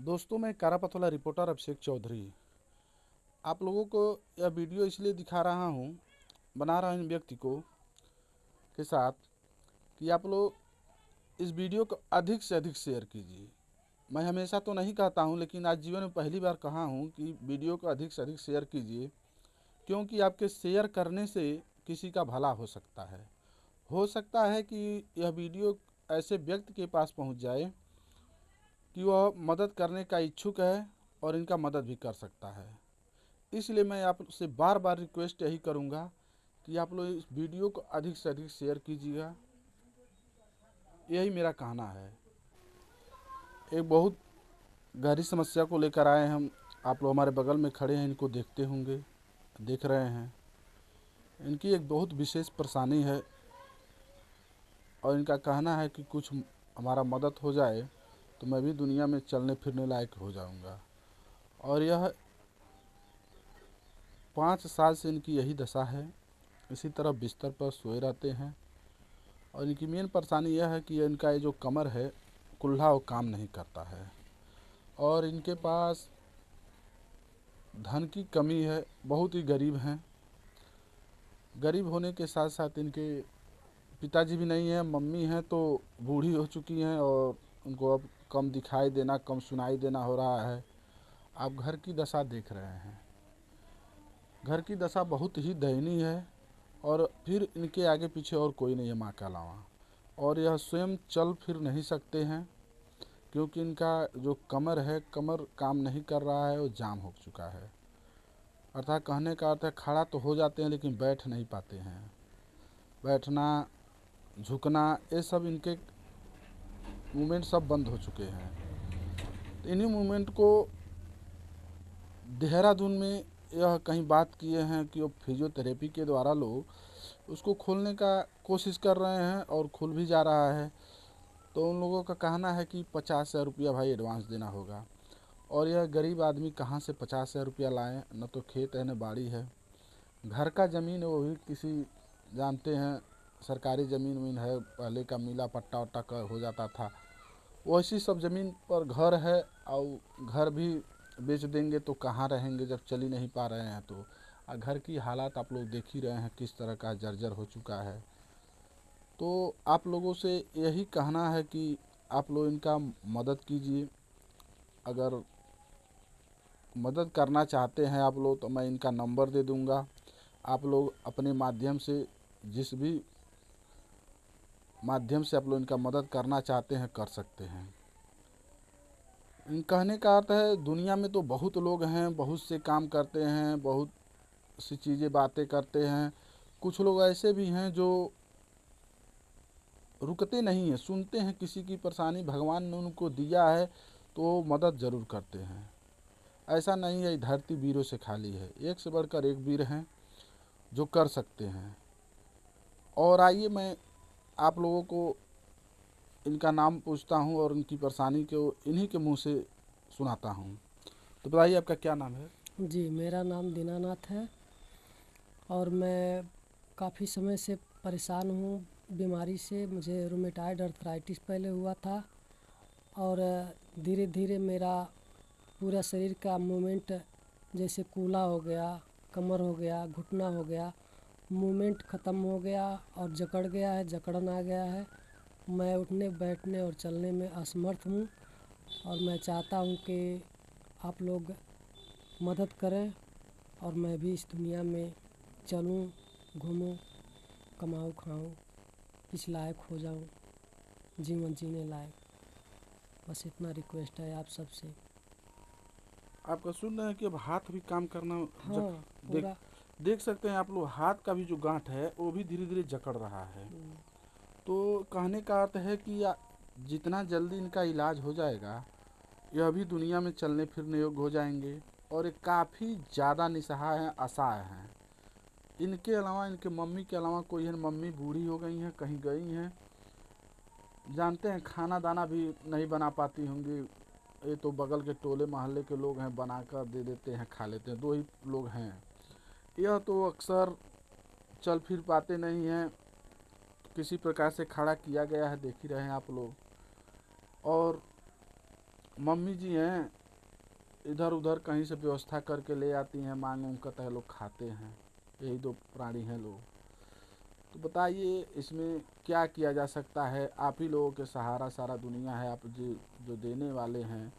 दोस्तों, मैं कारापथोला रिपोर्टर अभिषेक चौधरी आप लोगों को यह वीडियो इसलिए दिखा रहा हूँ, बना रहा हूँ इन व्यक्ति को के साथ कि आप लोग इस वीडियो को अधिक से अधिक शेयर कीजिए। मैं हमेशा तो नहीं कहता हूँ, लेकिन आज जीवन में पहली बार कहा हूँ कि वीडियो को अधिक से अधिक शेयर कीजिए, क्योंकि आपके शेयर करने से किसी का भला हो सकता है। हो सकता है कि यह वीडियो ऐसे व्यक्ति के पास पहुँच जाए कि वह मदद करने का इच्छुक है और इनका मदद भी कर सकता है। इसलिए मैं आपसे बार बार रिक्वेस्ट यही करूंगा कि आप लोग इस वीडियो को अधिक से अधिक शेयर कीजिएगा। यही मेरा कहना है। एक बहुत गहरी समस्या को लेकर आए हम। आप लोग हमारे बगल में खड़े हैं, इनको देखते होंगे, देख रहे हैं। इनकी एक बहुत विशेष परेशानी है और इनका कहना है कि कुछ हमारा मदद हो जाए तो मैं भी दुनिया में चलने फिरने लायक हो जाऊंगा। और यह 5 साल से इनकी यही दशा है। इसी तरह बिस्तर पर सोए रहते हैं और इनकी मेन परेशानी यह है कि इनका ये जो कमर है, कुल्हा, वो काम नहीं करता है और इनके पास धन की कमी है। बहुत ही गरीब हैं। गरीब होने के साथ साथ इनके पिताजी भी नहीं हैं, मम्मी हैं तो बूढ़ी हो चुकी हैं और उनको अब कम दिखाई देना, कम सुनाई देना हो रहा है। आप घर की दशा देख रहे हैं। घर की दशा बहुत ही दयनीय है और फिर इनके आगे पीछे और कोई नहीं है माँ के अलावा। और यह स्वयं चल फिर नहीं सकते हैं क्योंकि इनका जो कमर है, कमर काम नहीं कर रहा है, वो जाम हो चुका है। अर्थात कहने का अर्थ है खड़ा तो हो जाते हैं लेकिन बैठ नहीं पाते हैं। बैठना, झुकना, ये सब इनके मूवमेंट सब बंद हो चुके हैं। तो इन्हीं मूवमेंट को देहरादून में यह कहीं बात किए हैं कि वो फिजियोथेरेपी के द्वारा लोग उसको खोलने का कोशिश कर रहे हैं और खुल भी जा रहा है। तो उन लोगों का कहना है कि 50,000 रुपया भाई एडवांस देना होगा। और यह गरीब आदमी कहाँ से 50,000 रुपया लाएँ? न तो खेत है न बाड़ी है। घर का ज़मीन है वो भी किसी, जानते हैं, सरकारी ज़मीन वमीन है, पहले का मिला पट्टा वट्टा का हो जाता था, वैसी सब ज़मीन पर घर है। और घर भी बेच देंगे तो कहाँ रहेंगे जब चल ही नहीं पा रहे हैं। तो घर की हालात आप लोग देख ही रहे हैं किस तरह का जर्जर हो चुका है। तो आप लोगों से यही कहना है कि आप लोग इनका मदद कीजिए। अगर मदद करना चाहते हैं आप लोग तो मैं इनका नंबर दे दूंगा। आप लोग अपने माध्यम से, जिस भी माध्यम से आप लोग इनका मदद करना चाहते हैं, कर सकते हैं। इन कहने का अर्थ है दुनिया में तो बहुत लोग हैं, बहुत से काम करते हैं, बहुत सी चीज़ें बातें करते हैं। कुछ लोग ऐसे भी हैं जो रुकते नहीं हैं, सुनते हैं किसी की परेशानी, भगवान ने उनको दिया है तो मदद ज़रूर करते हैं। ऐसा नहीं है धरती वीरों से खाली है, एक से बढ़कर एक वीर हैं जो कर सकते हैं। और आइए मैं आप लोगों को इनका नाम पूछता हूँ और इनकी परेशानी को इन्हीं के मुंह से सुनाता हूँ। तो बताइए आपका क्या नाम है? जी, मेरा नाम दीनानाथ है और मैं काफ़ी समय से परेशान हूँ बीमारी से। मुझे रूमेटाइड अर्थराइटिस पहले हुआ था और धीरे धीरे मेरा पूरा शरीर का मूवमेंट, जैसे कूल्हा हो गया, कमर हो गया, घुटना हो गया, मूवमेंट ख़त्म हो गया और जकड़ गया है, जकड़न आ गया है। मैं उठने बैठने और चलने में असमर्थ हूँ और मैं चाहता हूँ कि आप लोग मदद करें और मैं भी इस दुनिया में चलूं, घूमूं, कमाऊं, खाऊं, इस लायक हो जाऊं, जीवन जीने लायक। बस इतना रिक्वेस्ट है आप सबसे। आपका सुन रहे हैं कि अब हाथ भी काम करना हाँ, देख पूरा। देख सकते हैं आप लोग, हाथ का भी जो गांठ है वो भी धीरे धीरे जकड़ रहा है। तो कहने का अर्थ है कि जितना जल्दी इनका इलाज हो जाएगा, यह भी दुनिया में चलने फिरने योग्य हो जाएंगे। और ये काफ़ी ज़्यादा निसहाय हैं, असहाय हैं। इनके अलावा, इनके मम्मी के अलावा कोई है? मम्मी बूढ़ी हो गई हैं, कहीं गई हैं, जानते हैं खाना दाना भी नहीं बना पाती होंगी। ये तो बगल के टोले मोहल्ले के लोग हैं, बना कर दे देते हैं, खा लेते हैं। दो ही लोग हैं। यह तो अक्सर चल फिर पाते नहीं हैं, किसी प्रकार से खड़ा किया गया है, देख ही रहे हैं आप लोग। और मम्मी जी हैं, इधर उधर कहीं से व्यवस्था करके ले आती हैं, मांग उंग करता है, लोग खाते हैं। यही दो प्राणी हैं लोग। तो बताइए इसमें क्या किया जा सकता है? आप ही लोगों के सहारा सारा दुनिया है, आप जो देने वाले हैं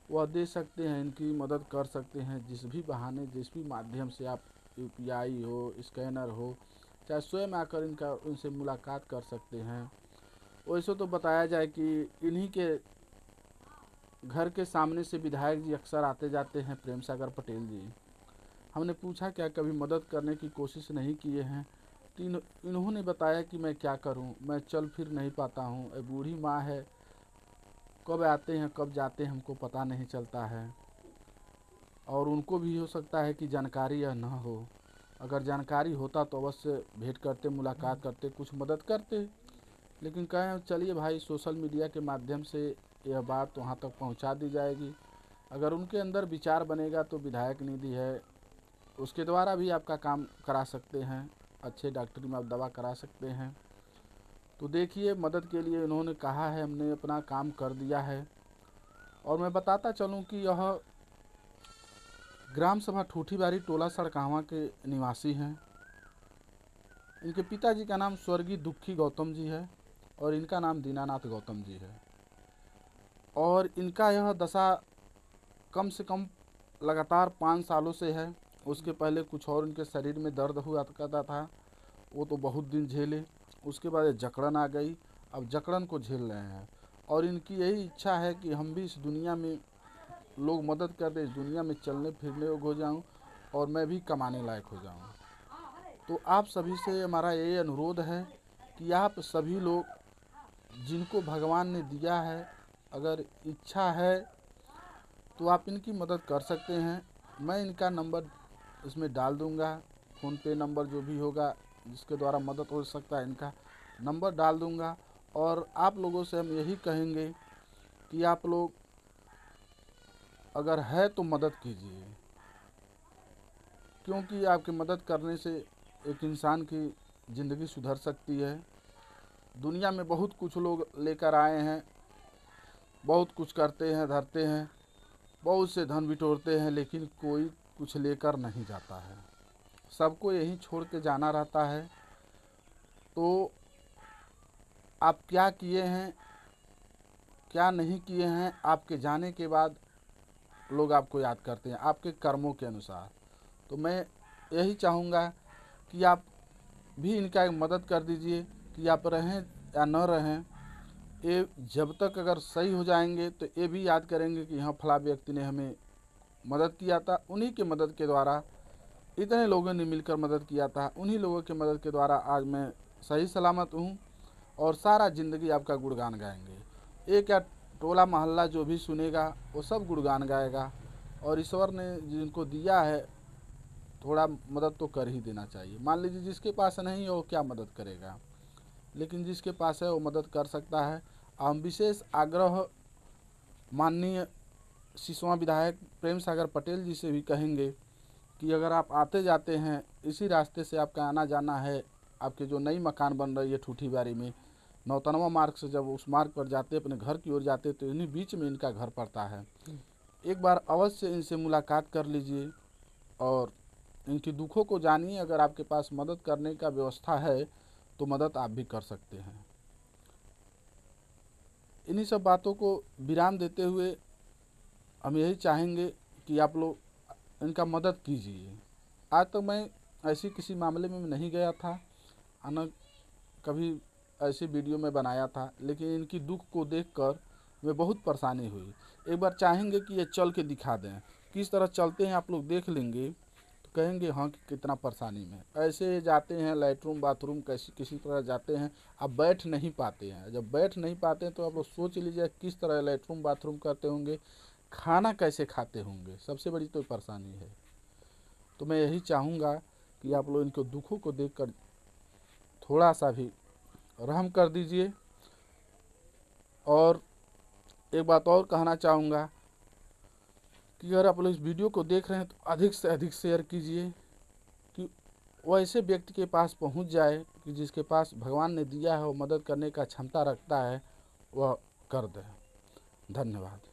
वह दे सकते हैं, इनकी मदद कर सकते हैं जिस भी बहाने, जिस भी माध्यम से आप यूपीआई हो, स्कैनर हो, चाहे स्वयं आकर उनसे मुलाकात कर सकते हैं। वैसे तो बताया जाए कि इन्हीं के घर के सामने से विधायक जी अक्सर आते जाते हैं, प्रेम सागर पटेल जी। हमने पूछा क्या कभी मदद करने की कोशिश नहीं किए हैं? तो इन्होंने बताया कि मैं क्या करूं, मैं चल फिर नहीं पाता हूं, बूढ़ी माँ है, कब आते हैं कब जाते हैं हमको पता नहीं चलता है। और उनको भी हो सकता है कि जानकारी यह न हो। अगर जानकारी होता तो अवश्य भेंट करते, मुलाकात करते, कुछ मदद करते। लेकिन कहें चलिए भाई, सोशल मीडिया के माध्यम से यह बात वहाँ तक पहुँचा दी जाएगी। अगर उनके अंदर विचार बनेगा तो विधायक निधि है, उसके द्वारा भी आपका काम करा सकते हैं, अच्छे डॉक्टरी में आप दवा करा सकते हैं। तो देखिए, मदद के लिए इन्होंने कहा है, हमने अपना काम कर दिया है। और मैं बताता चलूं कि यह ग्राम सभा ठूठीबारी टोला सड़कावा के निवासी हैं। इनके पिताजी का नाम स्वर्गीय दुखी गौतम जी है और इनका नाम दीनानाथ गौतम जी है। और इनका यह दशा कम से कम लगातार 5 सालों से है। उसके पहले कुछ और उनके शरीर में दर्द हुआ करता था, वो तो बहुत दिन झेले। उसके बाद जकड़न आ गई, अब जकड़न को झेल रहे हैं। और इनकी यही इच्छा है कि हम भी इस दुनिया में लोग मदद कर दे, इस दुनिया में चलने फिरने योग्य हो जाऊं और मैं भी कमाने लायक हो जाऊं। तो आप सभी से हमारा ये अनुरोध है कि आप सभी लोग जिनको भगवान ने दिया है, अगर इच्छा है तो आप इनकी मदद कर सकते हैं। मैं इनका नंबर इसमें डाल दूंगा, फ़ोन पे नंबर जो भी होगा जिसके द्वारा मदद हो सकता है, इनका नंबर डाल दूंगा। और आप लोगों से हम यही कहेंगे कि आप लोग अगर है तो मदद कीजिए, क्योंकि आपकी मदद करने से एक इंसान की ज़िंदगी सुधर सकती है। दुनिया में बहुत कुछ लोग लेकर आए हैं, बहुत कुछ करते हैं, धरते हैं, बहुत से धन बिटोरते हैं, लेकिन कोई कुछ लेकर नहीं जाता है, सबको यहीं छोड़ के जाना रहता है। तो आप क्या किए हैं, क्या नहीं किए हैं, आपके जाने के बाद लोग आपको याद करते हैं आपके कर्मों के अनुसार। तो मैं यही चाहूँगा कि आप भी इनका मदद कर दीजिए, कि आप रहें या न रहें, ये जब तक अगर सही हो जाएंगे तो ये भी याद करेंगे कि हाँ, फला व्यक्ति ने हमें मदद किया था, उन्हीं के मदद के द्वारा इतने लोगों ने मिलकर मदद किया था, उन्हीं लोगों की मदद के द्वारा आज मैं सही सलामत हूँ। और सारा ज़िंदगी आपका गुणगान गाएंगे। एक या टोला मोहल्ला जो भी सुनेगा वो सब गुणगान गाएगा। और ईश्वर ने जिनको दिया है थोड़ा मदद तो कर ही देना चाहिए। मान लीजिए जिसके पास नहीं है वो क्या मदद करेगा, लेकिन जिसके पास है वो मदद कर सकता है। हम विशेष आग्रह माननीय सिसवा विधायक प्रेम सागर पटेल जी से भी कहेंगे कि अगर आप आते जाते हैं, इसी रास्ते से आपका आना जाना है, आपके जो नई मकान बन रही है ठूठीबारी में, नौतनवा मार्ग से जब उस मार्ग पर जाते अपने घर की ओर जाते तो इन्हीं बीच में इनका घर पड़ता है। एक बार अवश्य इनसे मुलाकात कर लीजिए और इनके दुखों को जानिए। अगर आपके पास मदद करने का व्यवस्था है तो मदद आप भी कर सकते हैं। इन्हीं सब बातों को विराम देते हुए हम यही चाहेंगे कि आप लोग इनका मदद कीजिए। आज तक मैं ऐसी किसी मामले में नहीं गया था, न कभी ऐसी वीडियो में बनाया था, लेकिन इनकी दुख को देखकर मैं बहुत परेशानी हुई। एक बार चाहेंगे कि ये चल के दिखा दें, किस तरह चलते हैं, आप लोग देख लेंगे तो कहेंगे हाँ कि कितना परेशानी में। ऐसे जाते हैं लेटरूम बाथरूम कैसी किसी तरह जाते हैं, आप बैठ नहीं पाते हैं। जब बैठ नहीं पाते हैं तो आप लोग सोच लीजिए किस तरह लेटरूम बाथरूम करते होंगे, खाना कैसे खाते होंगे, सबसे बड़ी तो परेशानी है। तो मैं यही चाहूँगा कि आप लोग इनको दुखों को देखकर थोड़ा सा भी रहम कर दीजिए। और एक बात और कहना चाहूँगा कि अगर आप लोग इस वीडियो को देख रहे हैं तो अधिक से अधिक शेयर कीजिए, कि वो ऐसे व्यक्ति के पास पहुंच जाए कि जिसके पास भगवान ने दिया है, वो मदद करने का क्षमता रखता है, वह कर दे। धन्यवाद।